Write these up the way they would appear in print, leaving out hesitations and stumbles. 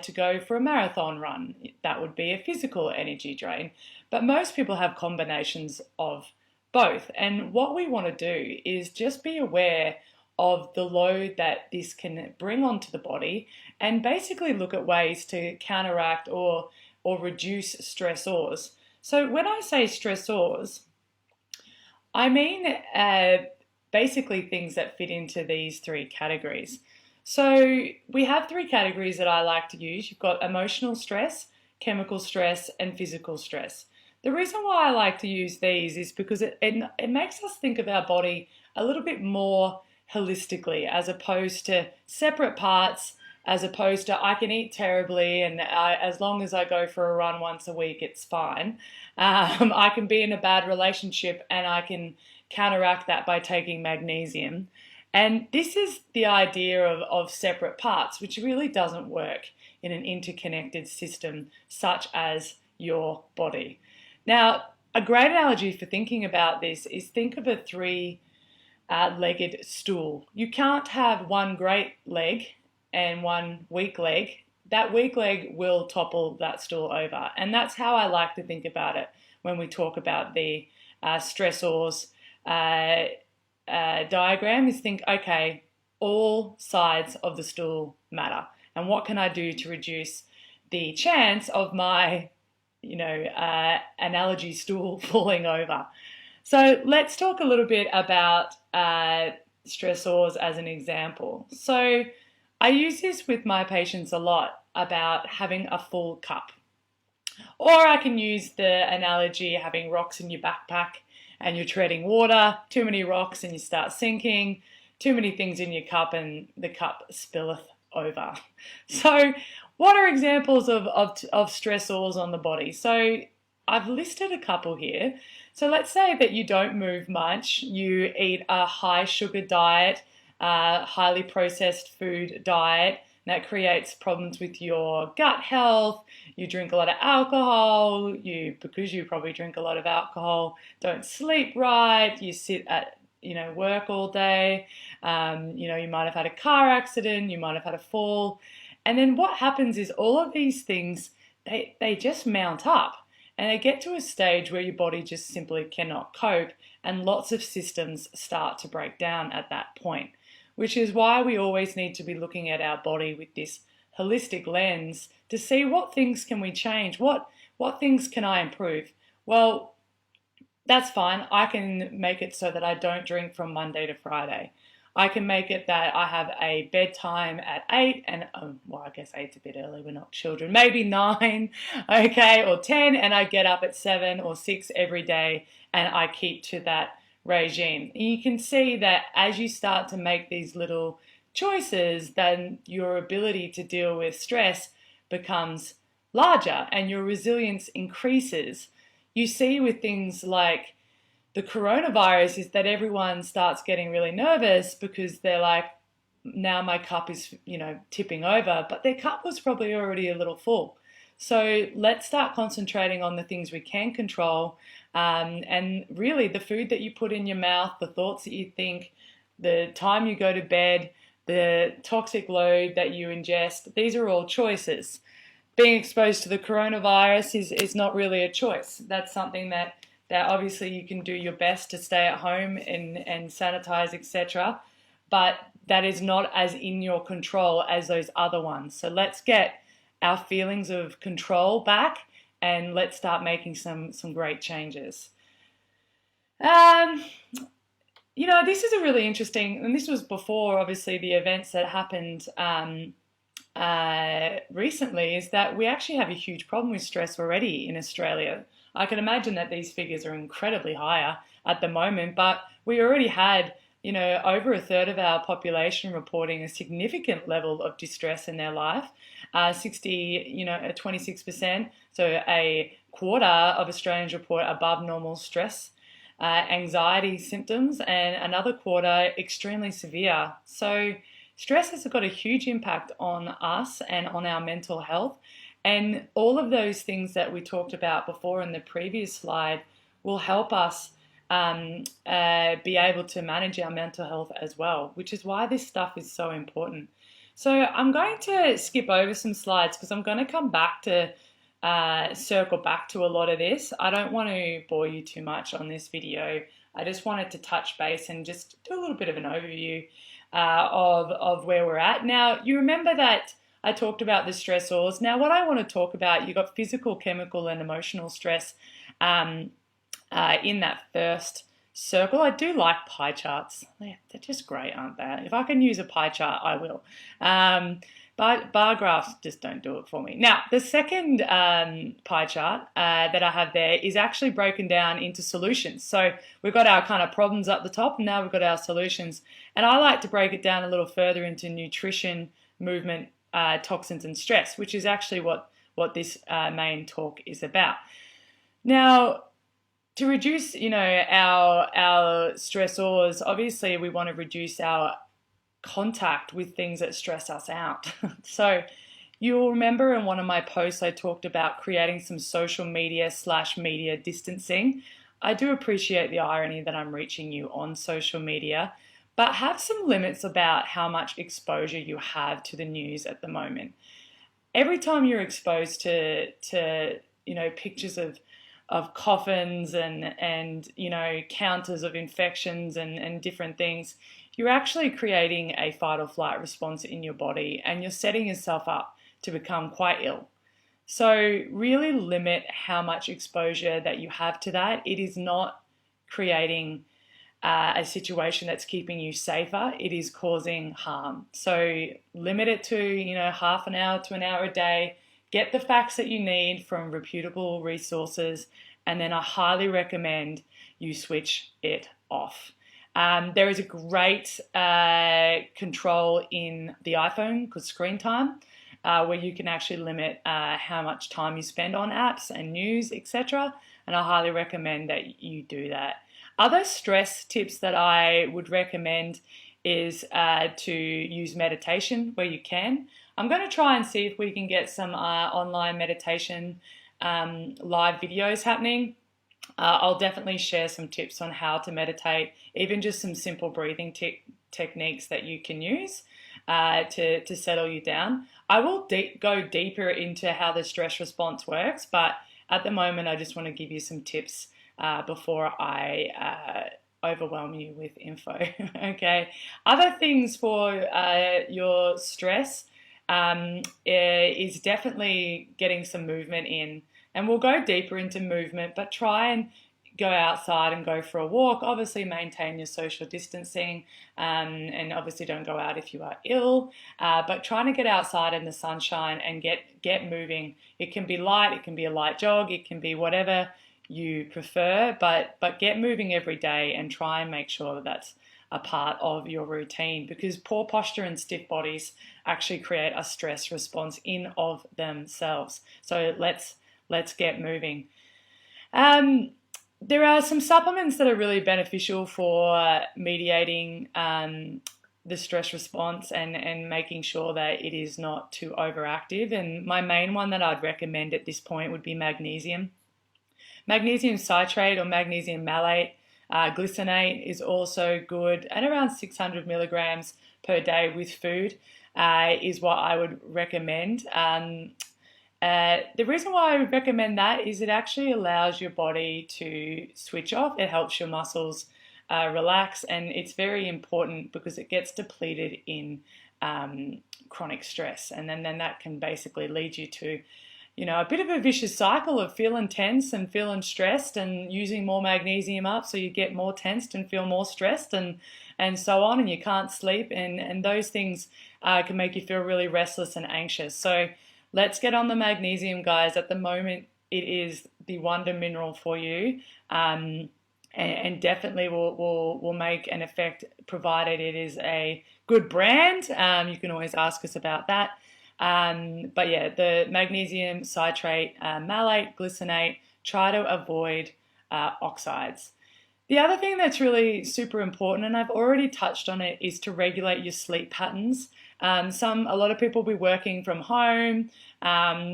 to go for a marathon run. That would be a physical energy drain. But most people have combinations of both. And what we want to do is just be aware of the load that this can bring onto the body and basically look at ways to counteract or reduce stressors. So when I say stressors, I mean basically things that fit into these three categories. So we have three categories that I like to use. You've got emotional stress, chemical stress, and physical stress. The reason why I like to use these is because it makes us think of our body a little bit more holistically, as opposed to separate parts, as opposed to I can eat terribly and as long as I go for a run once a week, it's fine. I can be in a bad relationship and I can counteract that by taking magnesium. And this is the idea of separate parts, which really doesn't work in an interconnected system such as your body. Now, a great analogy for thinking about this is think of a three-legged stool. You can't have one great leg and one weak leg. That weak leg will topple that stool over. And that's how I like to think about it when we talk about the stressors diagram, is think, okay, all sides of the stool matter. And what can I do to reduce the chance of my analogy stool falling over? So let's talk a little bit about stressors as an example. So I use this with my patients a lot about having a full cup. Or I can use the analogy having rocks in your backpack and you're treading water, too many rocks and you start sinking, too many things in your cup and the cup spilleth over. So what are examples of stressors on the body? So I've listed a couple here. So let's say that you don't move much, you eat a high sugar diet, highly processed food diet. That creates problems with your gut health. You drink a lot of alcohol. Because you probably drink a lot of alcohol, don't sleep right. You sit at work all day. You might have had a car accident. You might have had a fall. And then what happens is all of these things, they just mount up. And they get to a stage where your body just simply cannot cope. And lots of systems start to break down at that point, which is why we always need to be looking at our body with this holistic lens to see what things can we change, what things can I improve. Well, that's fine. I can make it so that I don't drink from Monday to Friday. I can make it that I have a bedtime at 8 and, I guess 8's a bit early, we're not children, maybe 9, okay, or 10, and I get up at 7 or 6 every day and I keep to that regime. And you can see that as you start to make these little choices, then your ability to deal with stress becomes larger and your resilience increases. You see with things like the coronavirus is that everyone starts getting really nervous because they're like, now my cup is, tipping over, but their cup was probably already a little full. So let's start concentrating on the things we can control. And really the food that you put in your mouth, the thoughts that you think, the time you go to bed, the toxic load that you ingest, these are all choices. Being exposed to the coronavirus is not really a choice. That's something that obviously you can do your best to stay at home and sanitize, etc. But that is not as in your control as those other ones. So let's get our feelings of control back and let's start making some great changes. This is a really interesting, and this was before obviously the events that happened recently, is that we actually have a huge problem with stress already in Australia. I can imagine that these figures are incredibly higher at the moment, but we already had, over a third of our population reporting a significant level of distress in their life. 26%, so a quarter of Australians report above normal stress, anxiety symptoms, and another quarter extremely severe. So stress has got a huge impact on us and on our mental health. And all of those things that we talked about before in the previous slide will help us be able to manage our mental health as well, which is why this stuff is so important. So I'm going to skip over some slides because I'm going to come back to circle back to a lot of this. I don't want to bore you too much on this video. I just wanted to touch base and just do a little bit of an overview of where we're at. Now, you remember that I talked about the stressors. Now, what I want to talk about, you've got physical, chemical, and emotional stress in that first circle. I do like pie charts. They're just great, aren't they? If I can use a pie chart, I will. But bar graphs just don't do it for me. Now, the second pie chart that I have there is actually broken down into solutions. So we've got our kind of problems up the top, and now we've got our solutions. And I like to break it down a little further into nutrition, movement, toxins, and stress, which is actually what this main talk is about. Now, to reduce, our stressors, obviously we want to reduce our contact with things that stress us out. So you'll remember in one of my posts I talked about creating some social media/media distancing. I do appreciate the irony that I'm reaching you on social media, but have some limits about how much exposure you have to the news at the moment. Every time you're exposed to pictures of coffins and counters of infections and different things, you're actually creating a fight or flight response in your body, and you're setting yourself up to become quite ill. So really limit how much exposure that you have to that. It is not creating a situation that's keeping you safer. It is causing harm. So limit it to half an hour to an hour a day. Get the facts that you need from reputable resources, and then I highly recommend you switch it off. There is a great control in the iPhone called screen time, where you can actually limit how much time you spend on apps and news, etc. And I highly recommend that you do that. Other stress tips that I would recommend is to use meditation where you can. I'm going to try and see if we can get some online meditation live videos happening. I'll definitely share some tips on how to meditate, even just some simple breathing techniques that you can use to settle you down. I will go deeper into how the stress response works, but at the moment I just want to give you some tips before I overwhelm you with info. Okay. Other things for your stress is definitely getting some movement in. And we'll go deeper into movement, but try and go outside and go for a walk. Obviously maintain your social distancing, and obviously don't go out if you are ill, but trying to get outside in the sunshine and get moving. It can be light, it can be a light jog, it can be whatever you prefer, but get moving every day and try and make sure that that's a part of your routine, because poor posture and stiff bodies actually create a stress response in of themselves. So let's get moving. There are some supplements that are really beneficial for mediating the stress response and making sure that it is not too overactive. And my main one that I'd recommend at this point would be magnesium. Magnesium citrate or magnesium malate, glycinate is also good, and around 600 milligrams per day with food is what I would recommend. The reason why I would recommend that is it actually allows your body to switch off. It helps your muscles relax, and it's very important because it gets depleted in chronic stress, and then that can basically lead you to a bit of a vicious cycle of feeling tense and feeling stressed and using more magnesium up, so you get more tensed and feel more stressed and so on, and you can't sleep, and those things can make you feel really restless and anxious. So let's get on the magnesium, guys. At the moment, it is the wonder mineral for you, and definitely will make an effect provided it is a good brand. You can always ask us about that. But yeah, the magnesium citrate, malate, glycinate, try to avoid oxides. The other thing that's really super important, and I've already touched on it, is to regulate your sleep patterns. A lot of people will be working from home.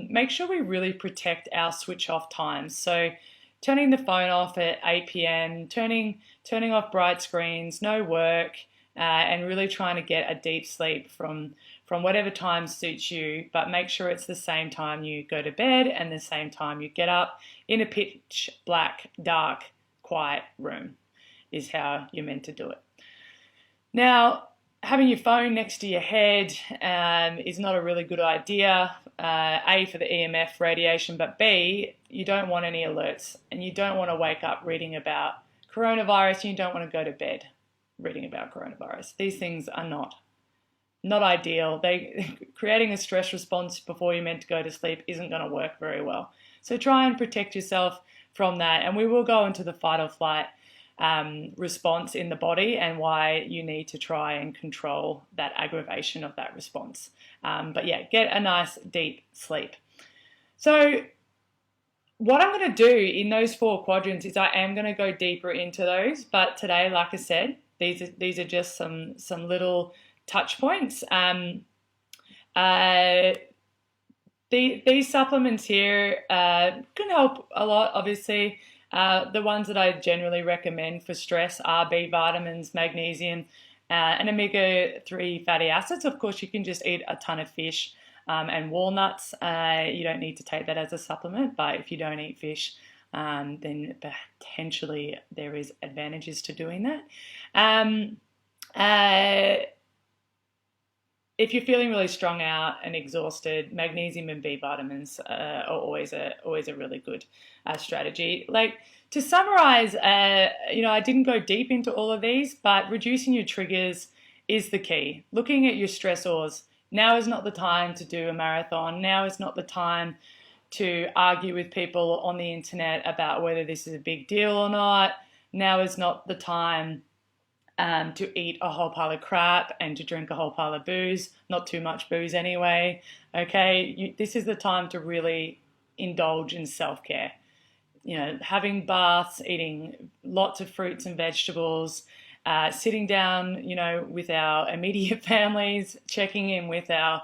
Make sure we really protect our switch off times. So turning the phone off at 8 p.m., turning off bright screens, no work, and really trying to get a deep sleep from whatever time suits you, but make sure it's the same time you go to bed and the same time you get up in a pitch black, dark, quiet room is how you're meant to do it. Now, having your phone next to your head is not a really good idea. A, for the EMF radiation, but B, you don't want any alerts, and you don't want to wake up reading about coronavirus, and you don't want to go to bed reading about coronavirus. These things are not ideal. Creating a stress response before you're meant to go to sleep isn't going to work very well. So try and protect yourself from that, and we will go into the fight or flight response in the body and why you need to try and control that aggravation of that response. But yeah, get a nice deep sleep. So what I'm going to do in those 4 quadrants is I am going to go deeper into those. But today, like I said, these are just some little touch points. These supplements here can help a lot, obviously. The ones that I generally recommend for stress are B vitamins, magnesium, and omega-3 fatty acids. Of course, you can just eat a ton of fish and walnuts. You don't need to take that as a supplement, but if you don't eat fish, then potentially there is advantages to doing that. If you're feeling really strung out and exhausted, magnesium and B vitamins are always a really good strategy. Like, to summarize, I didn't go deep into all of these, but reducing your triggers is the key. Looking at your stressors. Now is not the time to do a marathon. Now is not the time to argue with people on the internet about whether this is a big deal or not. Now is not the time to eat a whole pile of crap and to drink a whole pile of booze, not too much booze anyway, okay? This is the time to really indulge in self-care. Having baths, eating lots of fruits and vegetables, sitting down, with our immediate families, checking in with our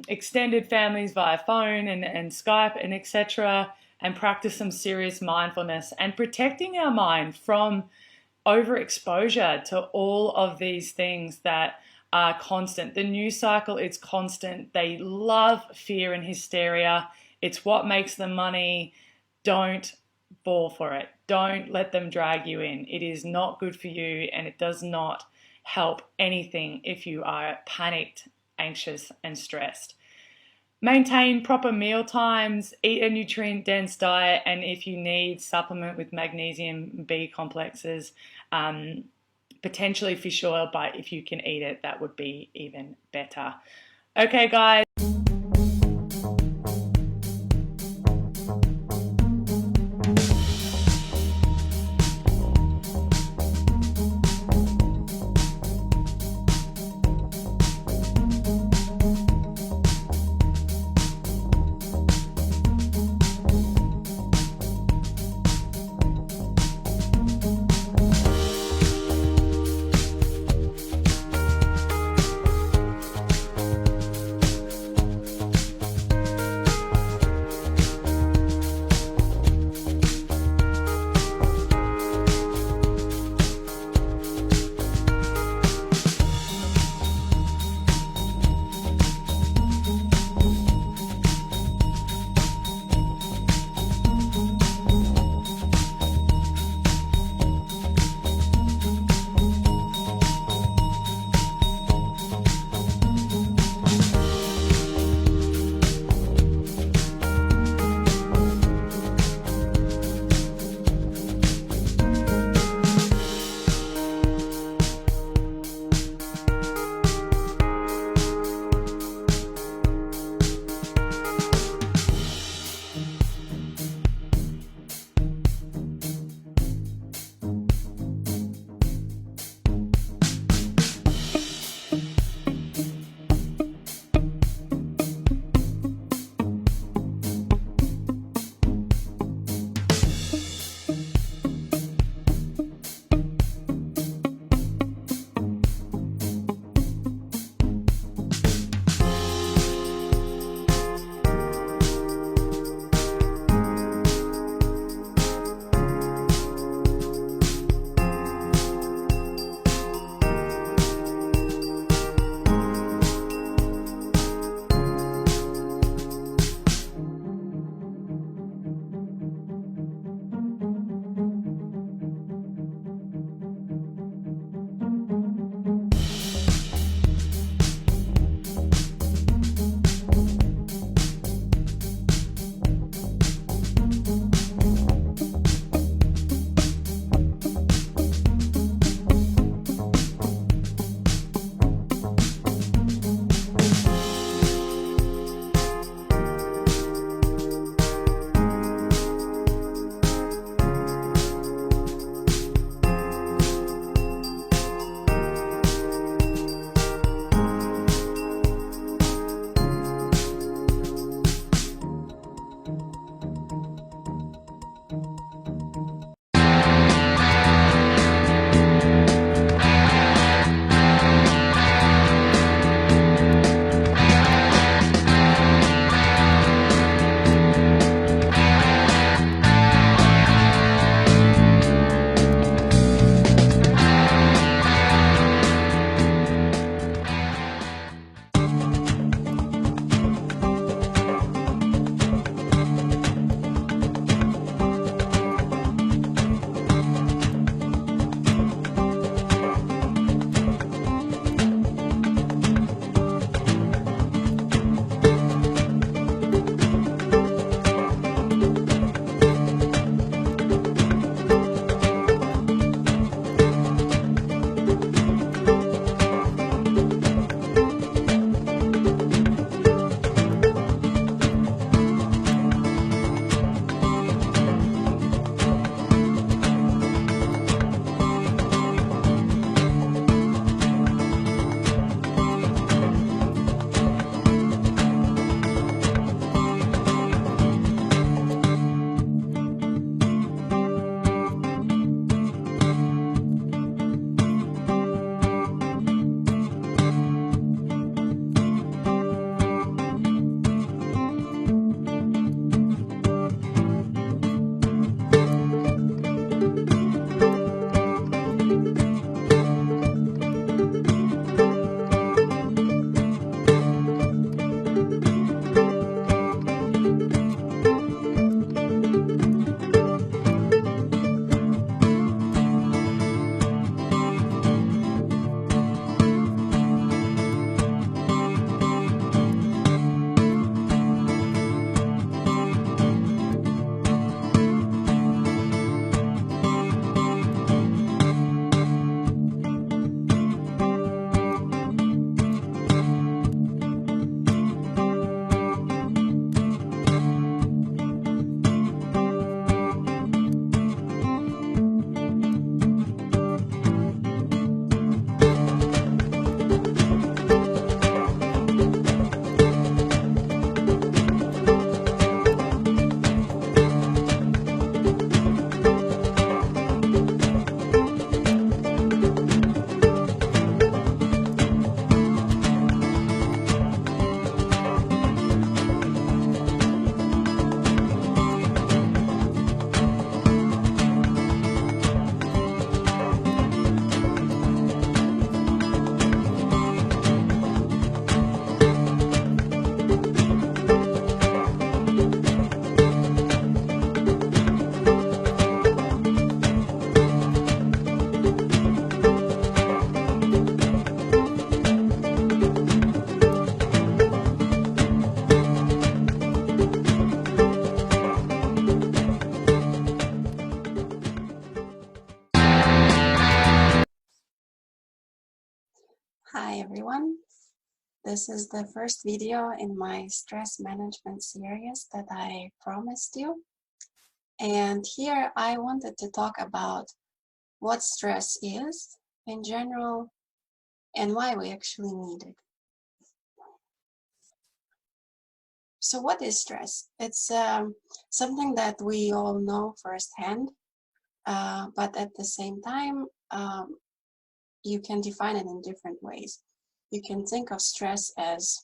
extended families via phone and Skype and etc., and practice some serious mindfulness and protecting our mind from overexposure to all of these things that are constant. The news cycle is constant. They love fear and hysteria. It's what makes them money. Don't fall for it. Don't let them drag you in. It is not good for you, and it does not help anything if you are panicked, anxious, and stressed. Maintain proper meal times, eat a nutrient-dense diet, and if you need, supplement with magnesium, B complexes, potentially fish oil, but if you can eat it, that would be even better. Okay, guys. Hi everyone, this is the first video in my stress management series that I promised you. And here I wanted to talk about what stress is in general and why we actually need it. So what is stress? It's something that we all know firsthand, but at the same time, you can define it in different ways. You can think of stress as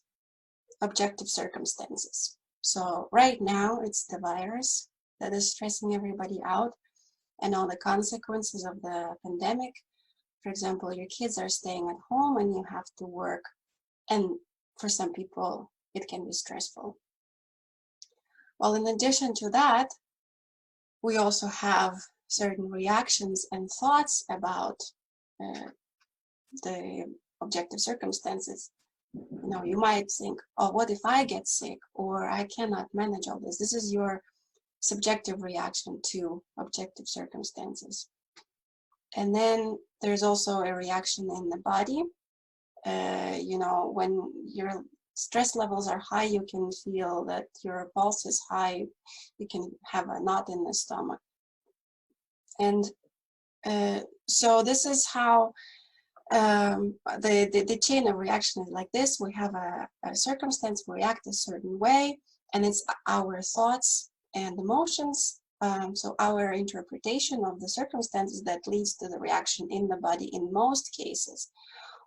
objective circumstances. So right now it's the virus that is stressing everybody out and all the consequences of the pandemic. For example, your kids are staying at home and you have to work. And for some people, it can be stressful. Well, in addition to that, we also have certain reactions and thoughts about the objective circumstances. You might think, oh, what if I get sick or I cannot manage all this? This is your subjective reaction to objective circumstances. And then there's also a reaction in the body. When your stress levels are high, you can feel that your pulse is high. You can have a knot in the stomach. And so this is how the chain of reaction is like this. We have a circumstance, we react a certain way, and it's our thoughts and emotions, so our interpretation of the circumstances that leads to the reaction in the body in most cases.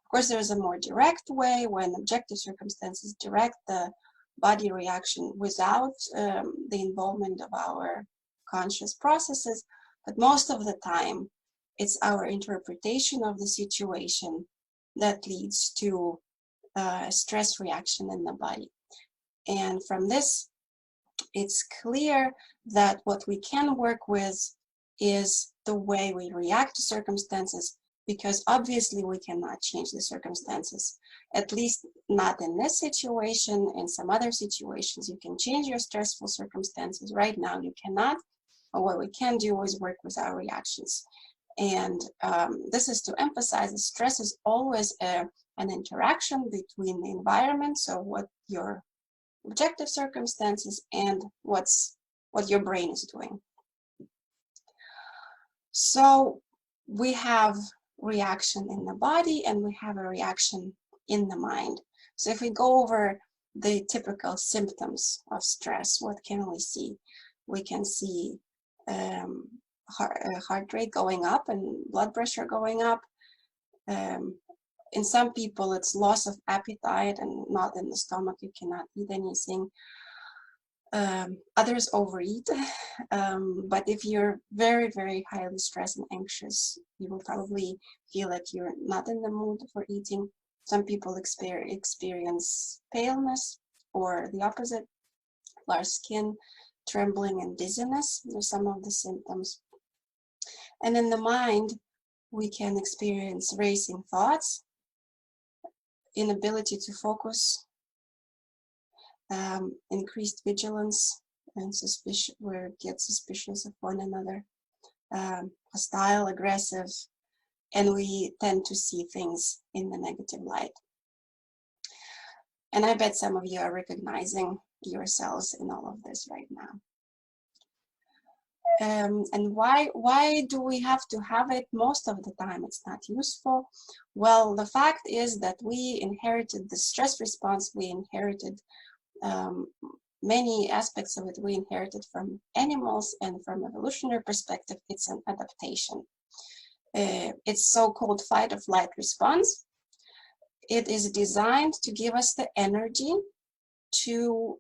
Of course, there's a more direct way when objective circumstances direct the body reaction without the involvement of our conscious processes, but most of the time, it's our interpretation of the situation that leads to a stress reaction in the body. And from this, it's clear that what we can work with is the way we react to circumstances, because obviously we cannot change the circumstances, at least not in this situation. In some other situations, you can change your stressful circumstances. Right now, you cannot. But what we can do is work with our reactions. And this is to emphasize that stress is always an interaction between the environment, so what your objective circumstances and what your brain is doing. So we have reaction in the body and we have a reaction in the mind. So if we go over the typical symptoms of stress, what can we see? We can see heart rate going up and blood pressure going up. In some people, it's loss of appetite and knot in the stomach. You cannot eat anything. Others overeat. But if you're very, very highly stressed and anxious, you will probably feel like you're not in the mood for eating. Some people experience paleness or the opposite, large skin, trembling, and dizziness. Are some of the symptoms. And in the mind, we can experience racing thoughts, inability to focus, increased vigilance and suspicion, where we get suspicious of one another, hostile, aggressive, and we tend to see things in the negative light. And I bet some of you are recognizing yourselves in all of this right now. And why do we have to have it? Most of the time it's not useful. Well, the fact is that we inherited the stress response. We inherited many aspects of it. We inherited from animals, and from evolutionary perspective, it's an adaptation. It's so-called fight or flight response. It is designed to give us the energy to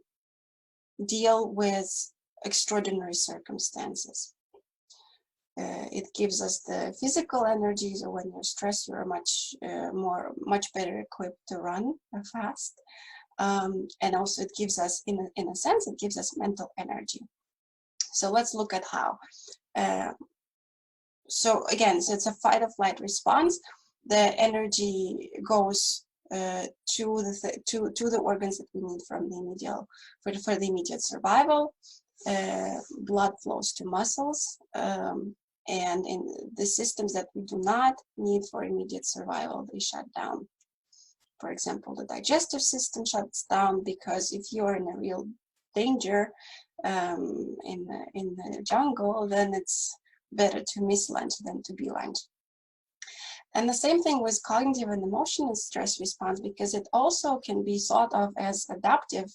deal with extraordinary circumstances. It gives us the physical energy, so when you're stressed, you're much better equipped to run fast. And also it gives us, in a sense, it gives us mental energy. So let's look at how. So again, so it's a fight or flight response. The energy goes to the organs that we need from the for the immediate survival. Blood flows to muscles, and in the systems that we do not need for immediate survival, they shut down. for example, the digestive system shuts down, because if you're in a real danger in the jungle, then it's better to miss lunch than to be lunch. And the same thing with cognitive and emotional stress response, because it also can be thought of as adaptive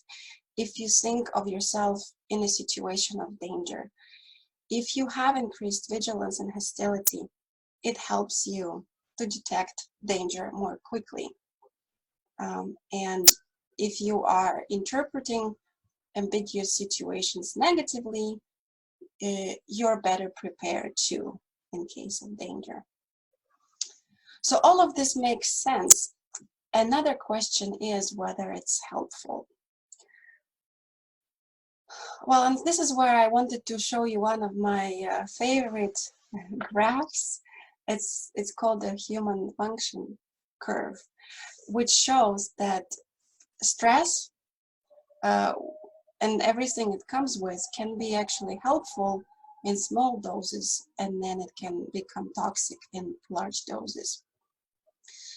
if you think of yourself in a situation of danger. If you have increased vigilance and hostility, it helps you to detect danger more quickly. And if you are interpreting ambiguous situations negatively, you're better prepared too in case of danger. So all of this makes sense. Another question is whether it's helpful. Well, and this is where I wanted to show you one of my favorite graphs. It's called the human function curve, which shows that stress and everything it comes with can be actually helpful in small doses, and then it can become toxic in large doses.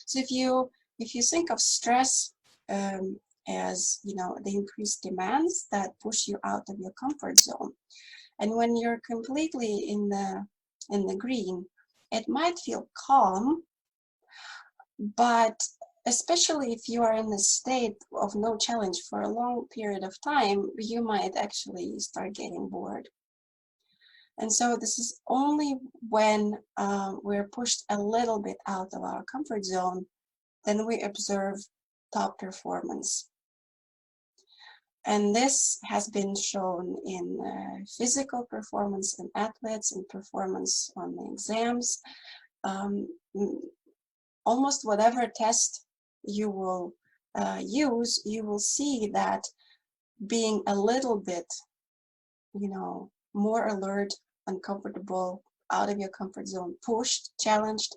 So if you think of stress as, you know, the increased demands that push you out of your comfort zone, and when you're completely in the green, it might feel calm, but especially if you are in a state of no challenge for a long period of time, you might actually start getting bored. And so this is only when we're pushed a little bit out of our comfort zone, then we observe top performance. And this has been shown in physical performance in athletes and performance on the exams. Almost whatever test you will use, you will see that being a little bit, you know, more alert, uncomfortable, out of your comfort zone, pushed, challenged,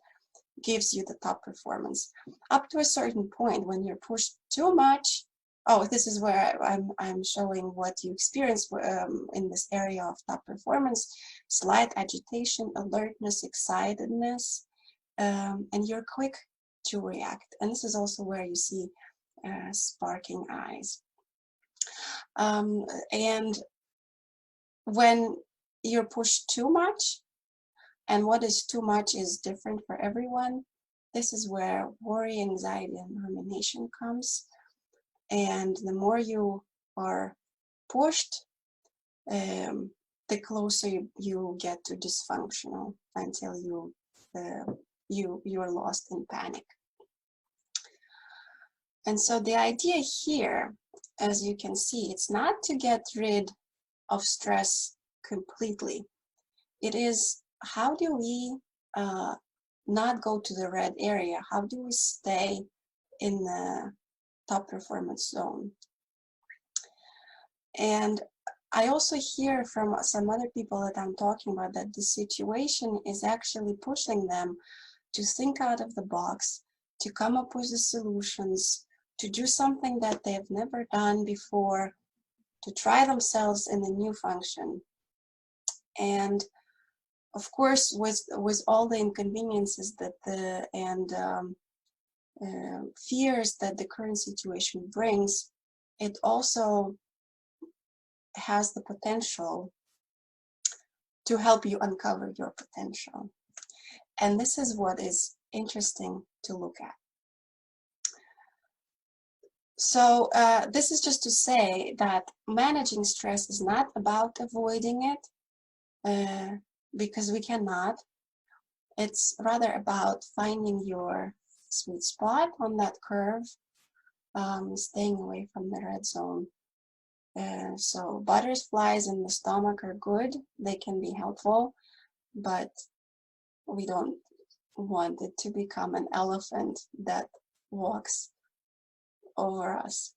gives you the top performance. Up to a certain point, when you're pushed too much, oh, this is where I'm showing what you experience in this area of top performance: slight agitation, alertness, excitedness, and you're quick to react. And this is also where you see sparking eyes. And when you're pushed too much, and what is too much is different for everyone, this is where worry, anxiety, and rumination comes. And the more you are pushed, the closer you get to dysfunctional, until you're lost in panic. And so the idea here, as you can see, it's not to get rid of stress completely. It is, how do we not go to the red area? How do we stay in the top performance zone? And I also hear from some other people that I'm talking about that the situation is actually pushing them to think out of the box, to come up with the solutions, to do something that they've never done before, to try themselves in a new function. And of course, with all the inconveniences that fears that the current situation brings, it also has the potential to help you uncover your potential. And this is what is interesting to look at. So this is just to say that managing stress is not about avoiding it, because we cannot. It's rather about finding your sweet spot on that curve, staying away from the red zone. So butterflies in the stomach are good. They can be helpful, but we don't want it to become an elephant that walks over us.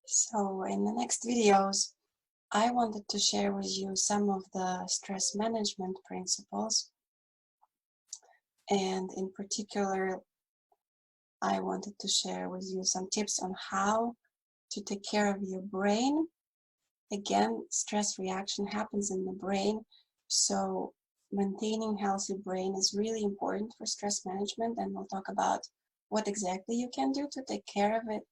So in the next videos, I wanted to share with you some of the stress management principles. And in particular, I wanted to share with you some tips on how to take care of your brain. Again, stress reaction happens in the brain, so maintaining healthy brain is really important for stress management, and we'll talk about what exactly you can do to take care of it.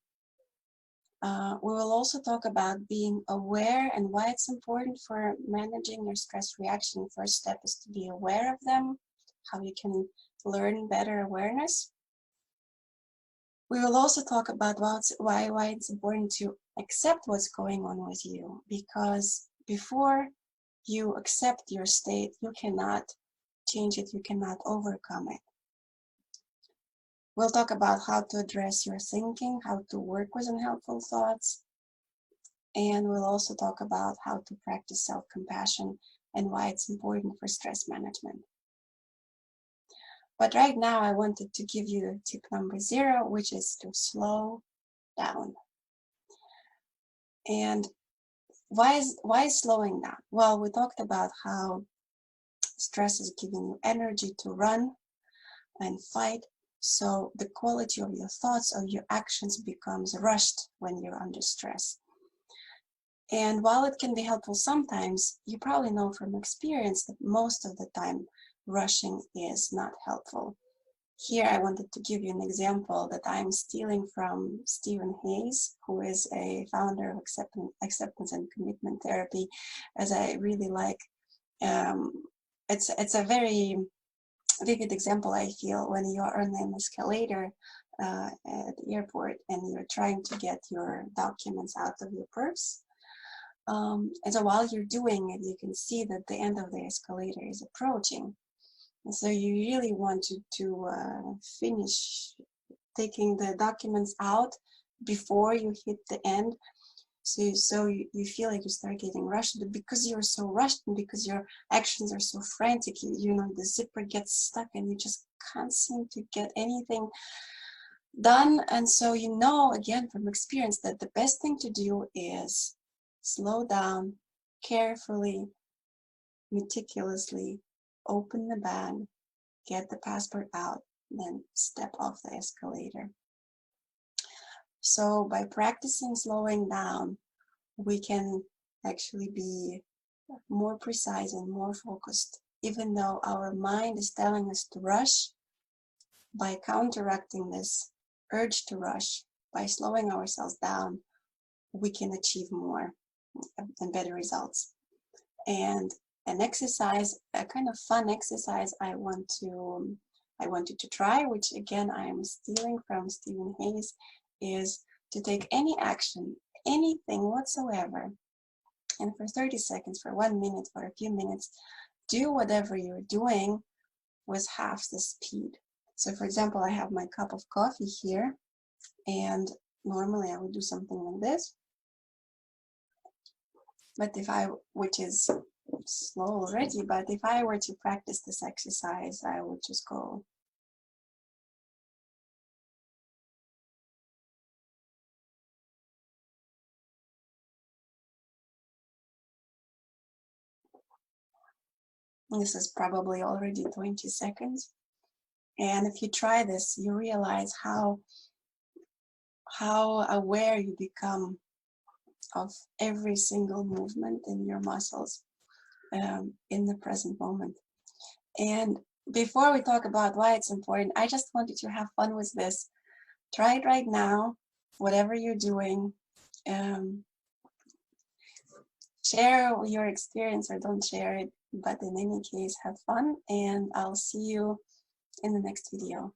We will also talk about being aware and why it's important for managing your stress reaction. First step is to be aware of them, how you can learn better awareness. We will also talk about why it's important to accept what's going on with you, because before you accept your state, you cannot change it, you cannot overcome it. We'll talk about how to address your thinking, how to work with unhelpful thoughts, and we'll also talk about how to practice self-compassion and why it's important for stress management. But right now, I wanted to give you tip number 0, which is to slow down. And why is slowing down? Well, we talked about how stress is giving you energy to run and fight. So the quality of your thoughts or your actions becomes rushed when you're under stress. And while it can be helpful sometimes, you probably know from experience that most of the time rushing is not helpful. Here I wanted to give you an example that I'm stealing from Stephen Hayes, who is a founder of acceptance and commitment therapy, as I really like. It's a very vivid example, I feel, when you are on an escalator at the airport and you're trying to get your documents out of your purse. And so while you're doing it, you can see that the end of the escalator is approaching. And so you really want to finish taking the documents out before you hit the end. So you feel like you start getting rushed, but because you're so rushed and because your actions are so frantic, you know, the zipper gets stuck and you just can't seem to get anything done. And so you know, again, from experience, that the best thing to do is slow down, carefully, meticulously, open the bag, get the passport out, then step off the escalator. So by practicing slowing down, we can actually be more precise and more focused. Even though our mind is telling us to rush, by counteracting this urge to rush, by slowing ourselves down, we can achieve more and better results. And an exercise, a kind of fun exercise I wanted to try, which again I am stealing from Stephen Hayes, is to take any action, anything whatsoever, and for 30 seconds, for 1 minute, for a few minutes, do whatever you're doing with half the speed. So for example, I have my cup of coffee here, and normally I would do something like this. But which is slow already, but if I were to practice this exercise, I would just go. This is probably already 20 seconds. And if you try this, you realize how aware you become of every single movement in your muscles in the present moment. And before we talk about why it's important, I just wanted to have fun with this. Try it right now, whatever you're doing. Share your experience or don't share it, but in any case, have fun, and I'll see you in the next video.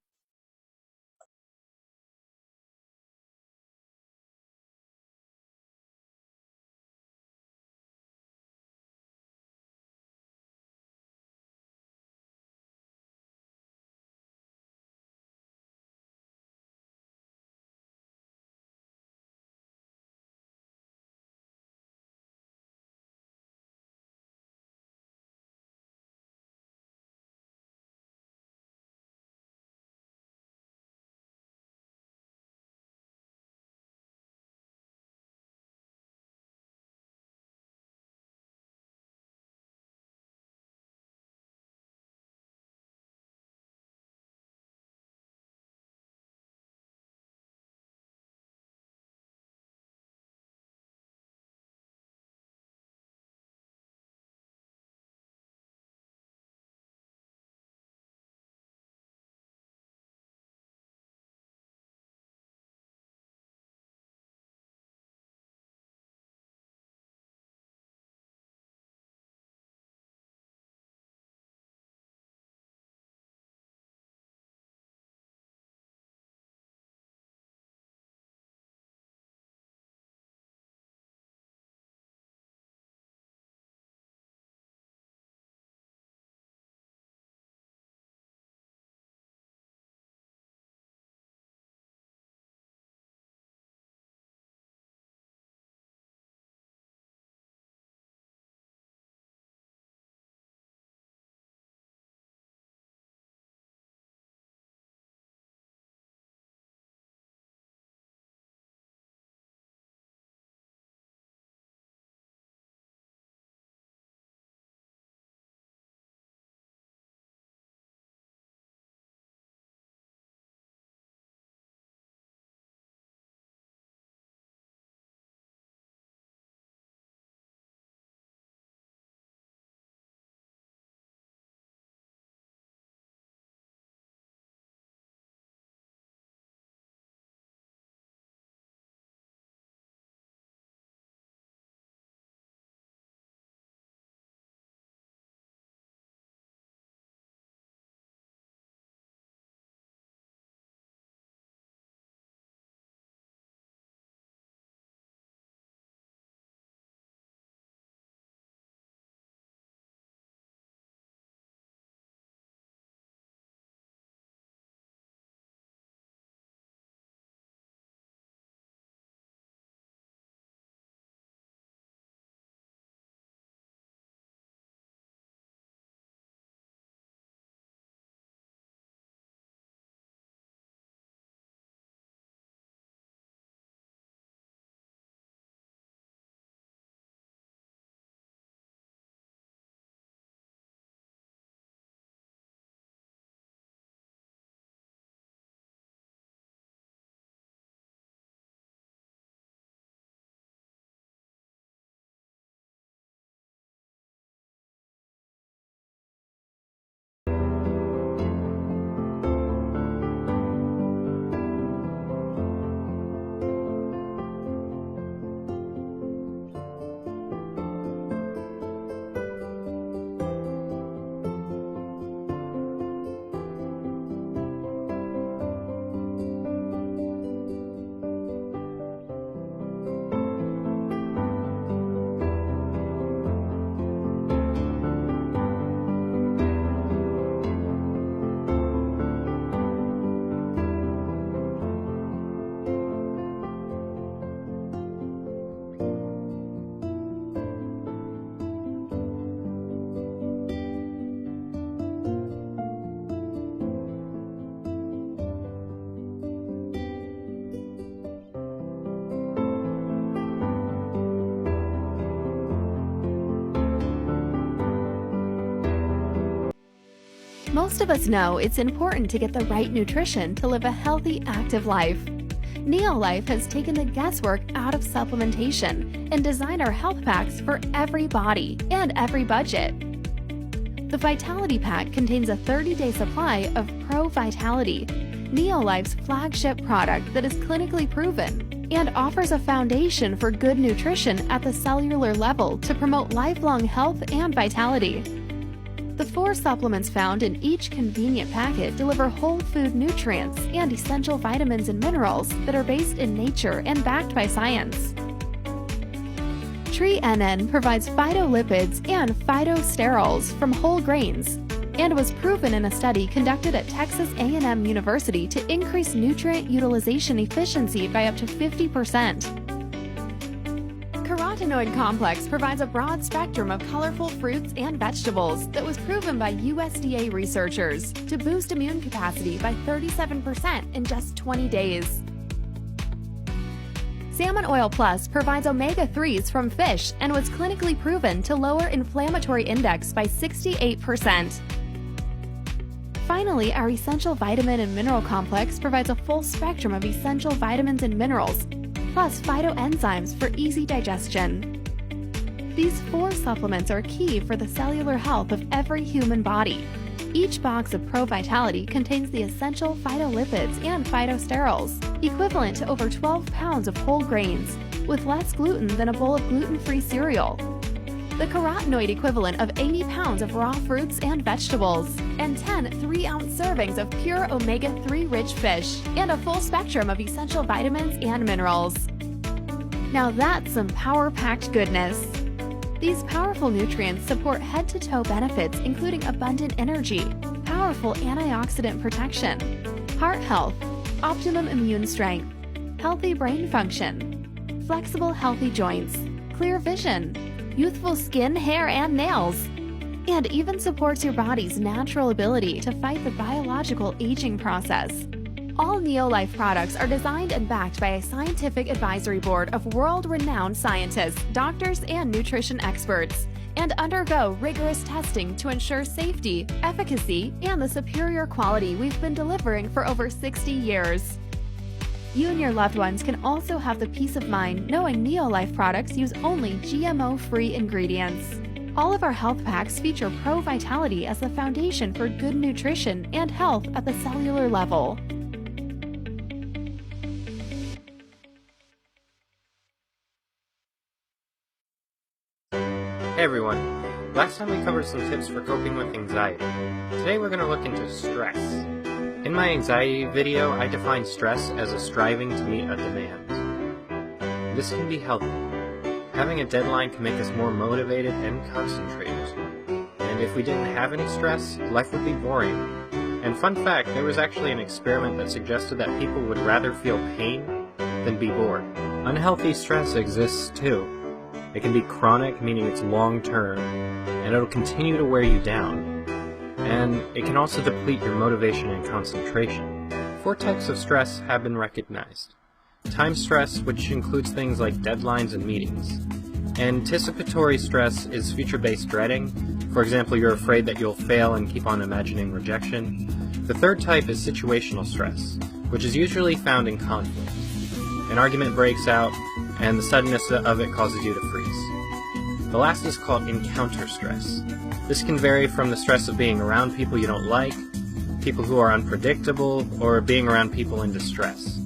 Most of us know it's important to get the right nutrition to live a healthy, active life. Neolife has taken the guesswork out of supplementation and designed our health packs for every body and every budget. The Vitality Pack contains a 30-day supply of Pro Vitality, Neolife's flagship product that is clinically proven, and offers a foundation for good nutrition at the cellular level to promote lifelong health and vitality. The 4 supplements found in each convenient packet deliver whole food nutrients and essential vitamins and minerals that are based in nature and backed by science. Tree NN provides phytolipids and phytosterols from whole grains and was proven in a study conducted at Texas A&M University to increase nutrient utilization efficiency by up to 50%. Carotenoid complex provides a broad spectrum of colorful fruits and vegetables that was proven by USDA researchers to boost immune capacity by 37% in just 20 days. Salmon Oil Plus provides omega-3s from fish and was clinically proven to lower inflammatory index by 68%. Finally, our Essential Vitamin and Mineral Complex provides a full spectrum of essential vitamins and minerals, plus phytoenzymes for easy digestion. These 4 supplements are key for the cellular health of every human body. Each box of Pro Vitality contains the essential phytolipids and phytosterols, equivalent to over 12 pounds of whole grains, with less gluten than a bowl of gluten-free cereal. The carotenoid equivalent of 80 pounds of raw fruits and vegetables, and 10 3-ounce servings of pure omega-3 rich fish, and a full spectrum of essential vitamins and minerals. Now that's some power-packed goodness. These powerful nutrients support head-to-toe benefits including abundant energy, powerful antioxidant protection, heart health, optimum immune strength, healthy brain function, flexible healthy joints, clear vision, youthful skin, hair, and nails, and even supports your body's natural ability to fight the biological aging process. All Neolife products are designed and backed by a scientific advisory board of world-renowned scientists, doctors, and nutrition experts, and undergo rigorous testing to ensure safety, efficacy, and the superior quality we've been delivering for over 60 years. You and your loved ones can also have the peace of mind knowing Neolife products use only GMO-free ingredients. All of our health packs feature Pro Vitality as the foundation for good nutrition and health at the cellular level. Hey everyone, last time we covered some tips for coping with anxiety. Today we're going to look into stress. In my anxiety video, I define stress as a striving to meet a demand. This can be healthy. Having a deadline can make us more motivated and concentrated. And if we didn't have any stress, life would be boring. And fun fact, there was actually an experiment that suggested that people would rather feel pain than be bored. Unhealthy stress exists too. It can be chronic, meaning it's long-term, and it'll continue to wear you down. And it can also deplete your motivation and concentration. 4 types of stress have been recognized. Time stress, which includes things like deadlines and meetings. Anticipatory stress is future-based dreading. For example, you're afraid that you'll fail and keep on imagining rejection. The 3rd type is situational stress, which is usually found in conflict. An argument breaks out, and the suddenness of it causes you to freeze. The last is called encounter stress. This can vary from the stress of being around people you don't like, people who are unpredictable, or being around people in distress.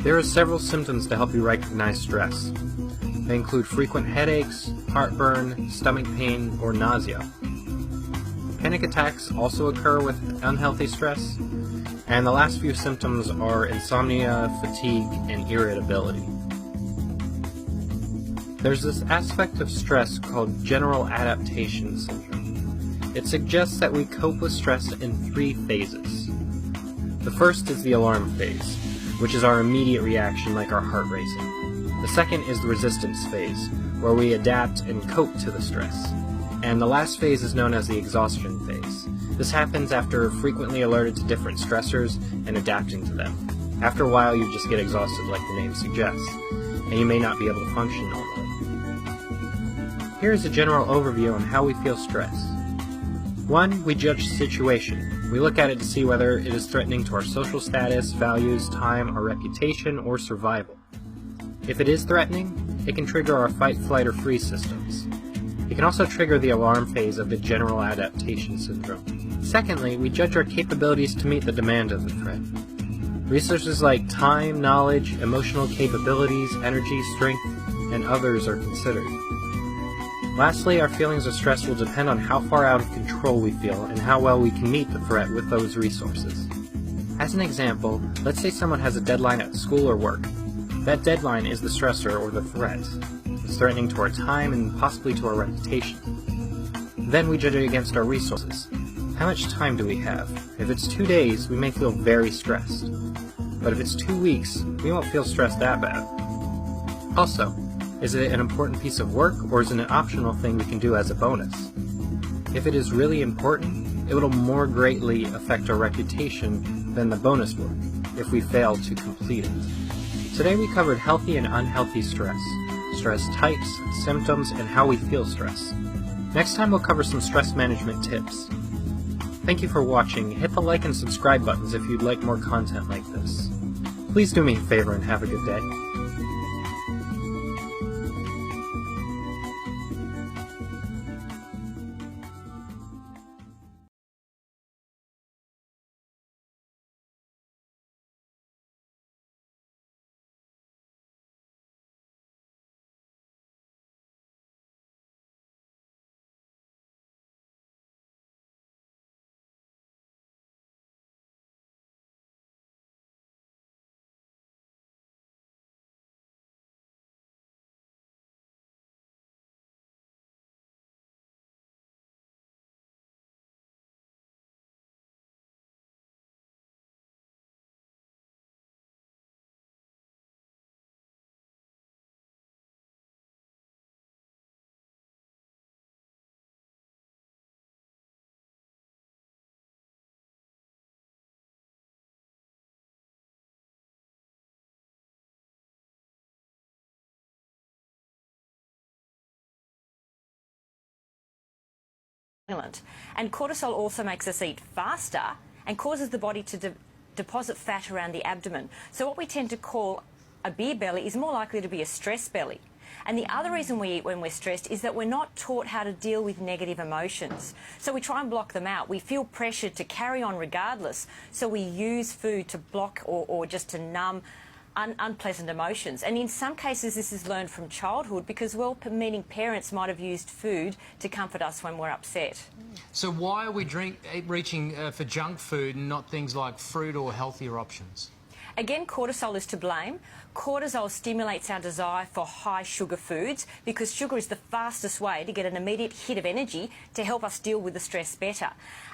There are several symptoms to help you recognize stress. They include frequent headaches, heartburn, stomach pain, or nausea. Panic attacks also occur with unhealthy stress. And the last few symptoms are insomnia, fatigue, and irritability. There's this aspect of stress called general adaptation syndrome. It suggests that we cope with stress in 3 phases. The first is the alarm phase, which is our immediate reaction like our heart racing. The second is the resistance phase, where we adapt and cope to the stress. And the last phase is known as the exhaustion phase. This happens after frequently alerted to different stressors and adapting to them. After a while, you just get exhausted like the name suggests, and you may not be able to function normally. Here is a general overview on how we feel stress. 1. We judge the situation. We look at it to see whether it is threatening to our social status, values, time, our reputation, or survival. If it is threatening, it can trigger our fight, flight, or freeze systems. It can also trigger the alarm phase of the general adaptation syndrome. Secondly, we judge our capabilities to meet the demand of the threat. Resources like time, knowledge, emotional capabilities, energy, strength, and others are considered. Lastly, our feelings of stress will depend on how far out of control we feel and how well we can meet the threat with those resources. As an example, let's say someone has a deadline at school or work. That deadline is the stressor or the threat. It's threatening to our time and possibly to our reputation. Then we judge it against our resources. How much time do we have? If it's 2 days, we may feel very stressed. But if it's 2 weeks, we won't feel stressed that bad. Also, is it an important piece of work, or is it an optional thing we can do as a bonus? If it is really important, it will more greatly affect our reputation than the bonus work if we fail to complete it. Today we covered healthy and unhealthy stress, stress types, symptoms, and how we feel stress. Next time we'll cover some stress management tips. Thank you for watching. Hit the like and subscribe buttons if you'd like more content like this. Please do me a favor and have a good day. And cortisol also makes us eat faster and causes the body to deposit fat around the abdomen. So what we tend to call a beer belly is more likely to be a stress belly. And the other reason we eat when we're stressed is that we're not taught how to deal with negative emotions. So we try and block them out. We feel pressured to carry on regardless, so we use food to block or just to numb unpleasant emotions. And in some cases this is learned from childhood because well-meaning parents might have used food to comfort us when we're upset. So why are we reaching for junk food and not things like fruit or healthier options? Again, cortisol is to blame. Cortisol stimulates our desire for high sugar foods because sugar is the fastest way to get an immediate hit of energy to help us deal with the stress better.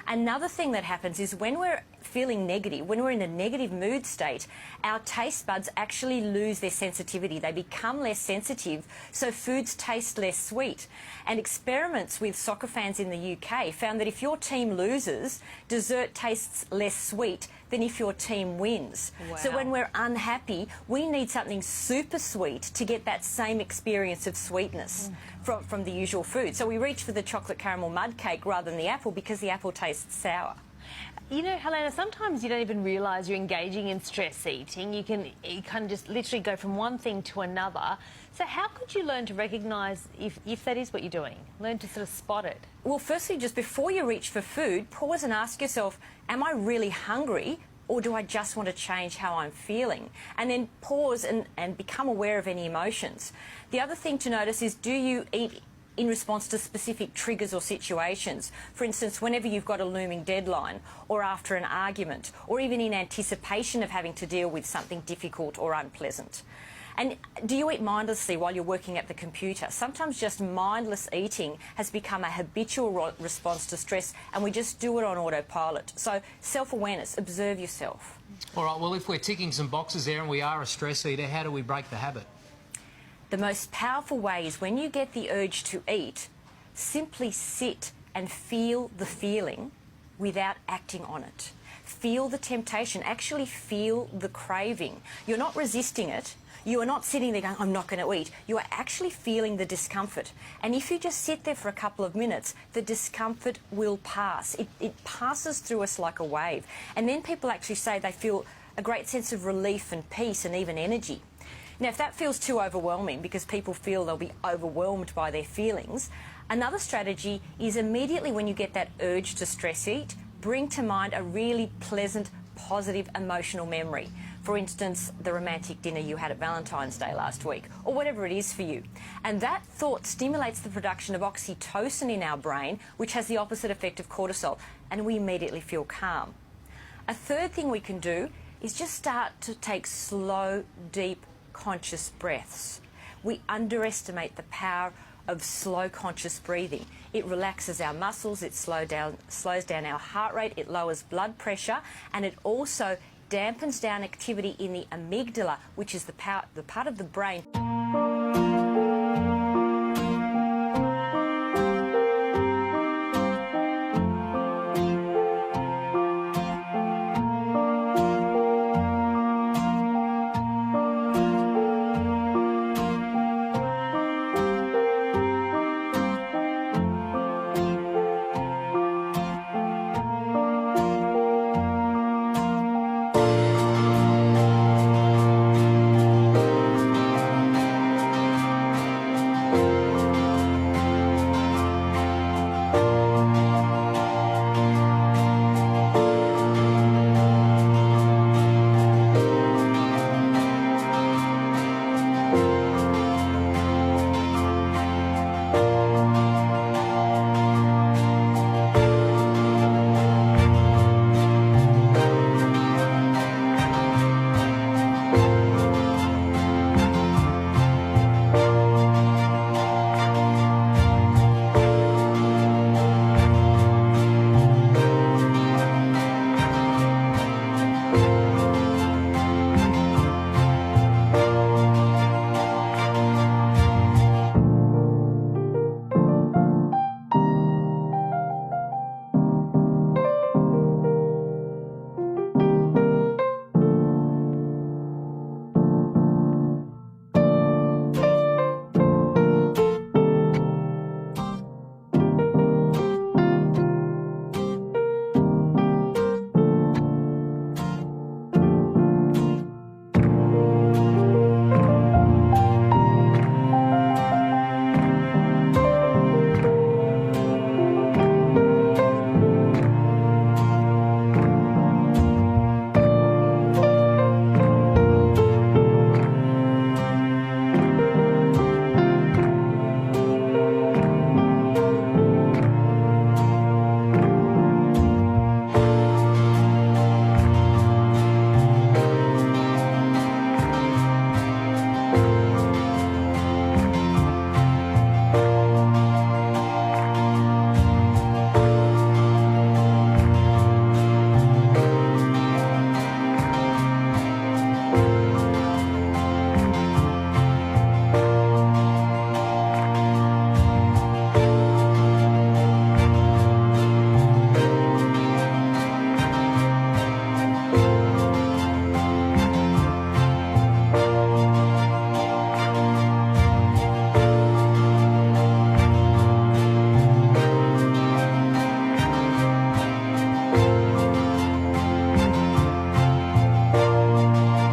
Another thing that happens is when we're feeling negative, when we're in a negative mood state, our taste buds actually lose their sensitivity. They become less sensitive, so foods taste less sweet. And experiments with soccer fans in the UK found that if your team loses, dessert tastes less sweet than if your team wins. Wow. So when we're unhappy, we need something super sweet to get that same experience of sweetness from the usual food. So we reach for the chocolate caramel mud cake rather than the apple because the apple tastes sour. You know, Helena, sometimes you don't even realise you're engaging in stress eating. You can just literally go from one thing to another. So how could you learn to recognise if that is what you're doing? Learn to sort of spot it? Well, firstly, just before you reach for food, pause and ask yourself, am I really hungry? Or do I just want to change how I'm feeling? And then pause and become aware of any emotions. The other thing to notice is, do you eat in response to specific triggers or situations? For instance, whenever you've got a looming deadline, or after an argument, or even in anticipation of having to deal with something difficult or unpleasant. And do you eat mindlessly while you're working at the computer? Sometimes just mindless eating has become a habitual response to stress, and we just do it on autopilot. So self-awareness, observe yourself. All right, well, if we're ticking some boxes there and we are a stress eater, how do we break the habit? The most powerful way is when you get the urge to eat, simply sit and feel the feeling without acting on it. feel the temptation, actually feel the craving. You're not resisting it. You are not sitting there going, I'm not going to eat. You are actually feeling the discomfort. And if you just sit there for a couple of minutes, the discomfort will pass. It passes through us like a wave. And then people actually say they feel a great sense of relief and peace and even energy. Now, if that feels too overwhelming because people feel they'll be overwhelmed by their feelings, another strategy is immediately when you get that urge to stress eat, bring to mind a really pleasant, positive emotional memory. For instance, the romantic dinner you had at Valentine's Day last week, or whatever it is for you. And that thought stimulates the production of oxytocin in our brain, which has the opposite effect of cortisol, and we immediately feel calm. A third thing we can do is just start to take slow, deep, conscious breaths. We underestimate the power of slow, conscious breathing. It relaxes our muscles, it slows down our heart rate, it lowers blood pressure, and it also dampens down activity in the amygdala, which is the part of the brain